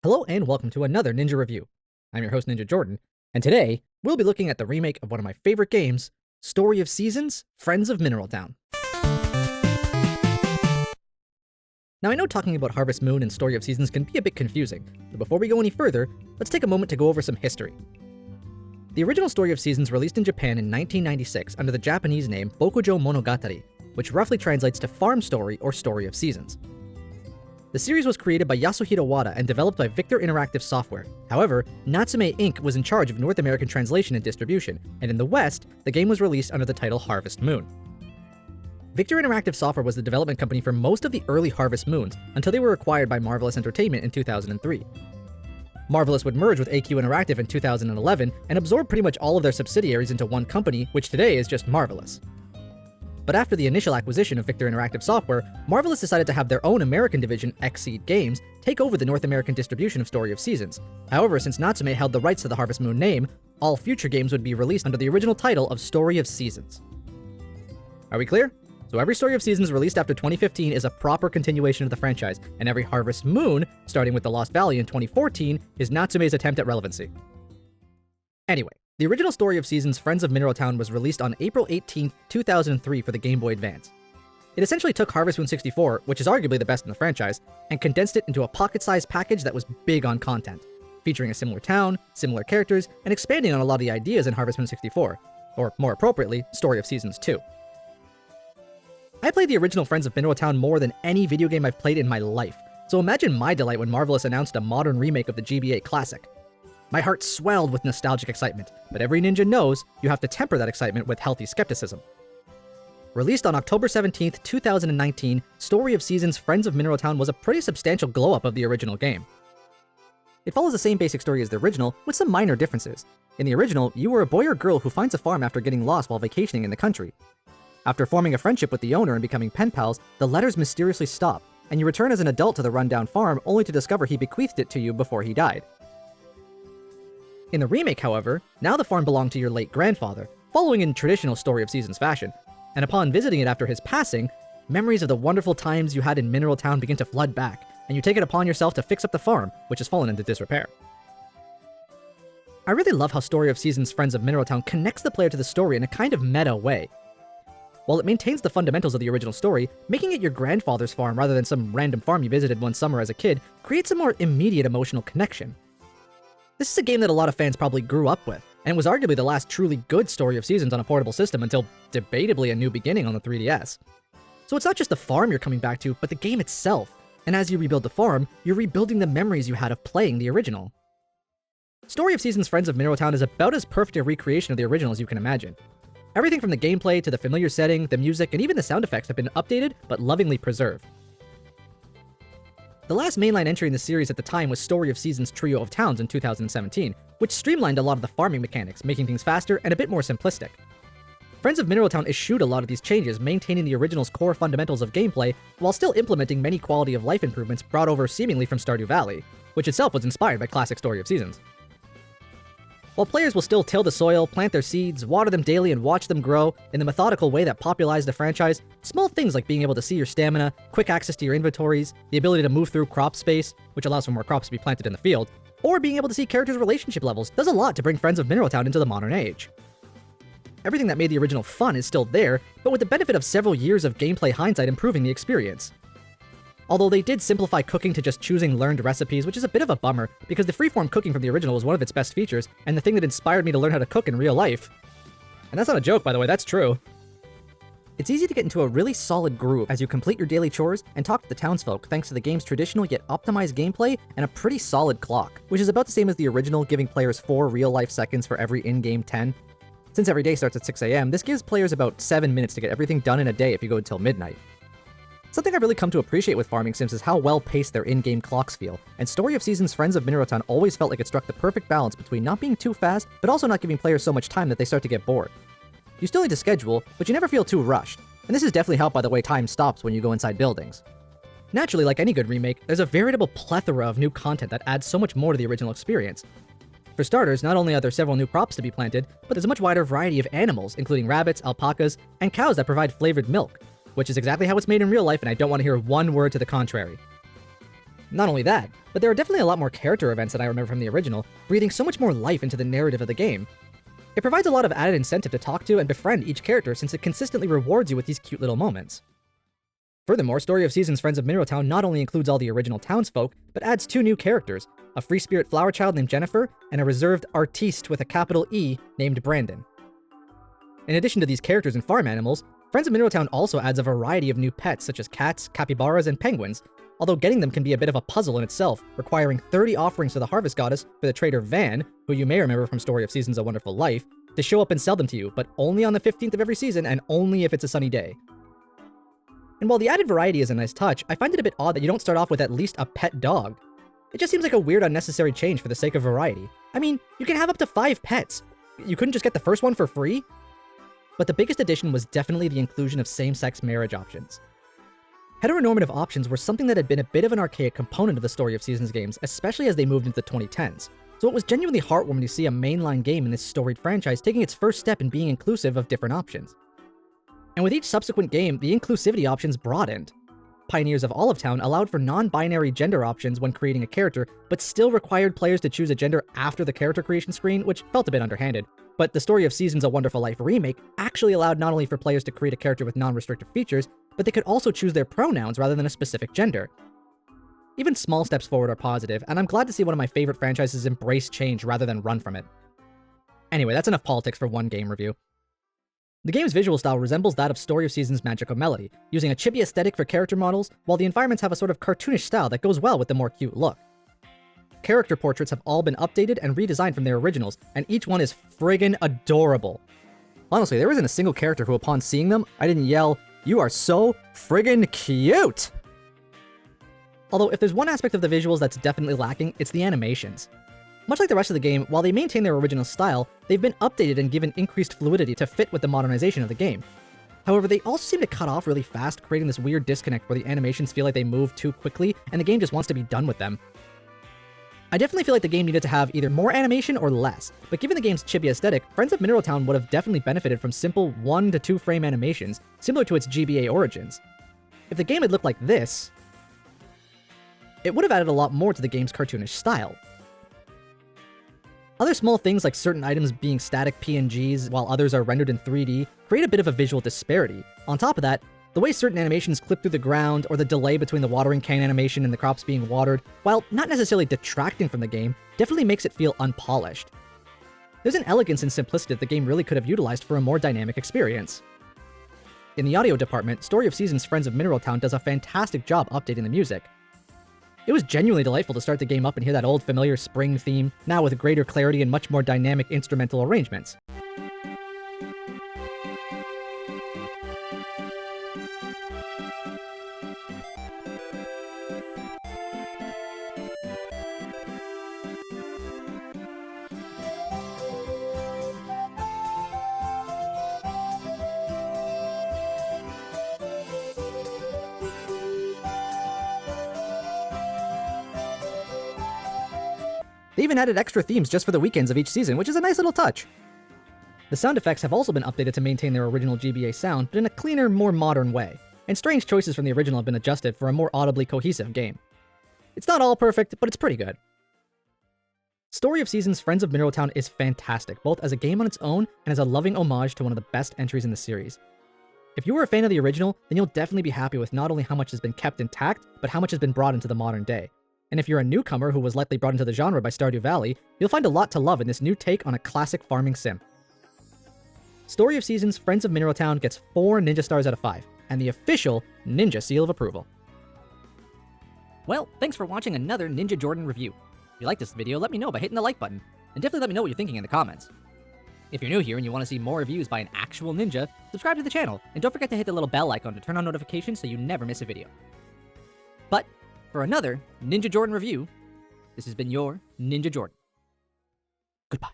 Hello and welcome to another Ninja Review. I'm your host Ninja Jordan, and today we'll be looking at the remake of one of my favorite games, Story of Seasons, Friends of Mineral Town. Now I know talking about Harvest Moon and Story of Seasons can be a bit confusing, but before we go any further, let's take a moment to go over some history. The original Story of Seasons released in Japan in 1996 under the Japanese name Bokujo Monogatari, which roughly translates to Farm Story or Story of Seasons. The series was created by Yasuhiro Wada and developed by Victor Interactive Software. However, Natsume Inc. was in charge of North American translation and distribution, and in the West, the game was released under the title Harvest Moon. Victor Interactive Software was the development company for most of the early Harvest Moons, until they were acquired by Marvelous Entertainment in 2003. Marvelous would merge with AQ Interactive in 2011 and absorb pretty much all of their subsidiaries into one company, which today is just Marvelous. But after the initial acquisition of Victor Interactive Software, Marvelous decided to have their own American division, Xseed Games, take over the North American distribution of Story of Seasons. However, since Natsume held the rights to the Harvest Moon name, all future games would be released under the original title of Story of Seasons. Are we clear? So every Story of Seasons released after 2015 is a proper continuation of the franchise, and every Harvest Moon, starting with The Lost Valley in 2014, is Natsume's attempt at relevancy. Anyway, the original Story of Seasons, Friends of Mineral Town was released on April 18, 2003 for the Game Boy Advance. It essentially took Harvest Moon 64, which is arguably the best in the franchise, and condensed it into a pocket-sized package that was big on content, featuring a similar town, similar characters, and expanding on a lot of the ideas in Harvest Moon 64, or more appropriately, Story of Seasons 2. I played the original Friends of Mineral Town more than any video game I've played in my life, so imagine my delight when Marvelous announced a modern remake of the GBA classic. My heart swelled with nostalgic excitement, but every ninja knows you have to temper that excitement with healthy skepticism. Released on October 17, 2019, Story of Seasons Friends of Mineral Town was a pretty substantial glow-up of the original game. It follows the same basic story as the original, with some minor differences. In the original, you were a boy or girl who finds a farm after getting lost while vacationing in the country. After forming a friendship with the owner and becoming pen pals, the letters mysteriously stop, and you return as an adult to the rundown farm only to discover he bequeathed it to you before he died. In the remake, however, now the farm belonged to your late grandfather, following in traditional Story of Seasons fashion, and upon visiting it after his passing, memories of the wonderful times you had in Mineral Town begin to flood back, and you take it upon yourself to fix up the farm, which has fallen into disrepair. I really love how Story of Seasons Friends of Mineral Town connects the player to the story in a kind of meta way. While it maintains the fundamentals of the original story, making it your grandfather's farm rather than some random farm you visited one summer as a kid creates a more immediate emotional connection. This is a game that a lot of fans probably grew up with, and was arguably the last truly good Story of Seasons on a portable system until, debatably, A New Beginning on the 3DS. So it's not just the farm you're coming back to, but the game itself, and as you rebuild the farm, you're rebuilding the memories you had of playing the original. Story of Seasons Friends of Mineral Town is about as perfect a recreation of the original as you can imagine. Everything from the gameplay to the familiar setting, the music, and even the sound effects have been updated but lovingly preserved. The last mainline entry in the series at the time was Story of Seasons Trio of Towns in 2017, which streamlined a lot of the farming mechanics, making things faster and a bit more simplistic. Friends of Mineral Town eschewed a lot of these changes, maintaining the original's core fundamentals of gameplay, while still implementing many quality of life improvements brought over seemingly from Stardew Valley, which itself was inspired by classic Story of Seasons. While players will still till the soil, plant their seeds, water them daily, and watch them grow in the methodical way that popularized the franchise, small things like being able to see your stamina, quick access to your inventories, the ability to move through crop space, which allows for more crops to be planted in the field, or being able to see characters' relationship levels does a lot to bring Friends of Mineral Town into the modern age. Everything that made the original fun is still there, but with the benefit of several years of gameplay hindsight improving the experience. Although they did simplify cooking to just choosing learned recipes, which is a bit of a bummer, because the freeform cooking from the original was one of its best features, and the thing that inspired me to learn how to cook in real life. And that's not a joke, by the way, that's true. It's easy to get into a really solid groove as you complete your daily chores and talk to the townsfolk thanks to the game's traditional yet optimized gameplay and a pretty solid clock, which is about the same as the original, giving players 4 real-life seconds for every in-game 10. Since every day starts at 6 AM, this gives players about 7 minutes to get everything done in a day if you go until midnight. Something I've really come to appreciate with farming sims is how well-paced their in-game clocks feel, and Story of Seasons Friends of Mineral Town always felt like it struck the perfect balance between not being too fast, but also not giving players so much time that they start to get bored. You still need to schedule, but you never feel too rushed, and this is definitely helped by the way time stops when you go inside buildings. Naturally, like any good remake, there's a veritable plethora of new content that adds so much more to the original experience. For starters, not only are there several new crops to be planted, but there's a much wider variety of animals, including rabbits, alpacas, and cows that provide flavored milk, which is exactly how it's made in real life, and I don't want to hear one word to the contrary. Not only that, but there are definitely a lot more character events that I remember from the original, breathing so much more life into the narrative of the game. It provides a lot of added incentive to talk to and befriend each character since it consistently rewards you with these cute little moments. Furthermore, Story of Seasons Friends of Mineral Town not only includes all the original townsfolk, but adds 2 new characters, a free spirit flower child named Jennifer, and a reserved artiste with a capital E named Brandon. In addition to these characters and farm animals, Friends of Mineral Town also adds a variety of new pets such as cats, capybaras, and penguins, although getting them can be a bit of a puzzle in itself, requiring 30 offerings to the Harvest Goddess for the trader Van, who you may remember from Story of Seasons A Wonderful Life, to show up and sell them to you, but only on the 15th of every season and only if it's a sunny day. And while the added variety is a nice touch, I find it a bit odd that you don't start off with at least a pet dog. It just seems like a weird unnecessary change for the sake of variety. I mean, you can have up to 5 pets. You couldn't just get the first one for free? But the biggest addition was definitely the inclusion of same-sex marriage options. Heteronormative options were something that had been a bit of an archaic component of the Story of Seasons games, especially as they moved into the 2010s. So it was genuinely heartwarming to see a mainline game in this storied franchise taking its first step in being inclusive of different options. And with each subsequent game, the inclusivity options broadened. Pioneers of Olive Town allowed for non-binary gender options when creating a character, but still required players to choose a gender after the character creation screen, which felt a bit underhanded. But the Story of Seasons A Wonderful Life remake actually allowed not only for players to create a character with non-restrictive features, but they could also choose their pronouns rather than a specific gender. Even small steps forward are positive, and I'm glad to see one of my favorite franchises embrace change rather than run from it. Anyway, that's enough politics for one game review. The game's visual style resembles that of Story of Seasons' Magical Melody, using a chibi aesthetic for character models, while the environments have a sort of cartoonish style that goes well with the more cute look. Character portraits have all been updated and redesigned from their originals, and each one is friggin' adorable. Honestly, there isn't a single character who upon seeing them, I didn't yell, "You are so friggin' cute!" Although if there's one aspect of the visuals that's definitely lacking, it's the animations. Much like the rest of the game, while they maintain their original style, they've been updated and given increased fluidity to fit with the modernization of the game. However, they also seem to cut off really fast, creating this weird disconnect where the animations feel like they move too quickly, and the game just wants to be done with them. I definitely feel like the game needed to have either more animation or less, but given the game's chibi aesthetic, Friends of Mineral Town would have definitely benefited from simple 1 to 2 frame animations, similar to its GBA origins. If the game had looked like this, it would have added a lot more to the game's cartoonish style. Other small things like certain items being static PNGs while others are rendered in 3D create a bit of a visual disparity. On top of that, the way certain animations clip through the ground or the delay between the watering can animation and the crops being watered, while not necessarily detracting from the game, definitely makes it feel unpolished. There's an elegance and simplicity that the game really could have utilized for a more dynamic experience. In the audio department, Story of Seasons Friends of Mineral Town does a fantastic job updating the music. It was genuinely delightful to start the game up and hear that old familiar spring theme, now with greater clarity and much more dynamic instrumental arrangements. They even added extra themes just for the weekends of each season, which is a nice little touch. The sound effects have also been updated to maintain their original GBA sound, but in a cleaner, more modern way, and strange choices from the original have been adjusted for a more audibly cohesive game. It's not all perfect, but it's pretty good. Story of Seasons Friends of Mineral Town is fantastic, both as a game on its own and as a loving homage to one of the best entries in the series. If you were a fan of the original, then you'll definitely be happy with not only how much has been kept intact, but how much has been brought into the modern day. And if you're a newcomer who was likely brought into the genre by Stardew Valley, you'll find a lot to love in this new take on a classic farming sim. Story of Seasons Friends of Mineral Town gets 4 Ninja Stars out of 5, and the official Ninja Seal of Approval. Well, thanks for watching another Ninja Jordan review. If you like this video, let me know by hitting the like button, and definitely let me know what you're thinking in the comments. If you're new here and you want to see more reviews by an actual ninja, subscribe to the channel, and don't forget to hit the little bell icon to turn on notifications so you never miss a video. But for another Ninja Jordan review, this has been your Ninja Jordan. Goodbye.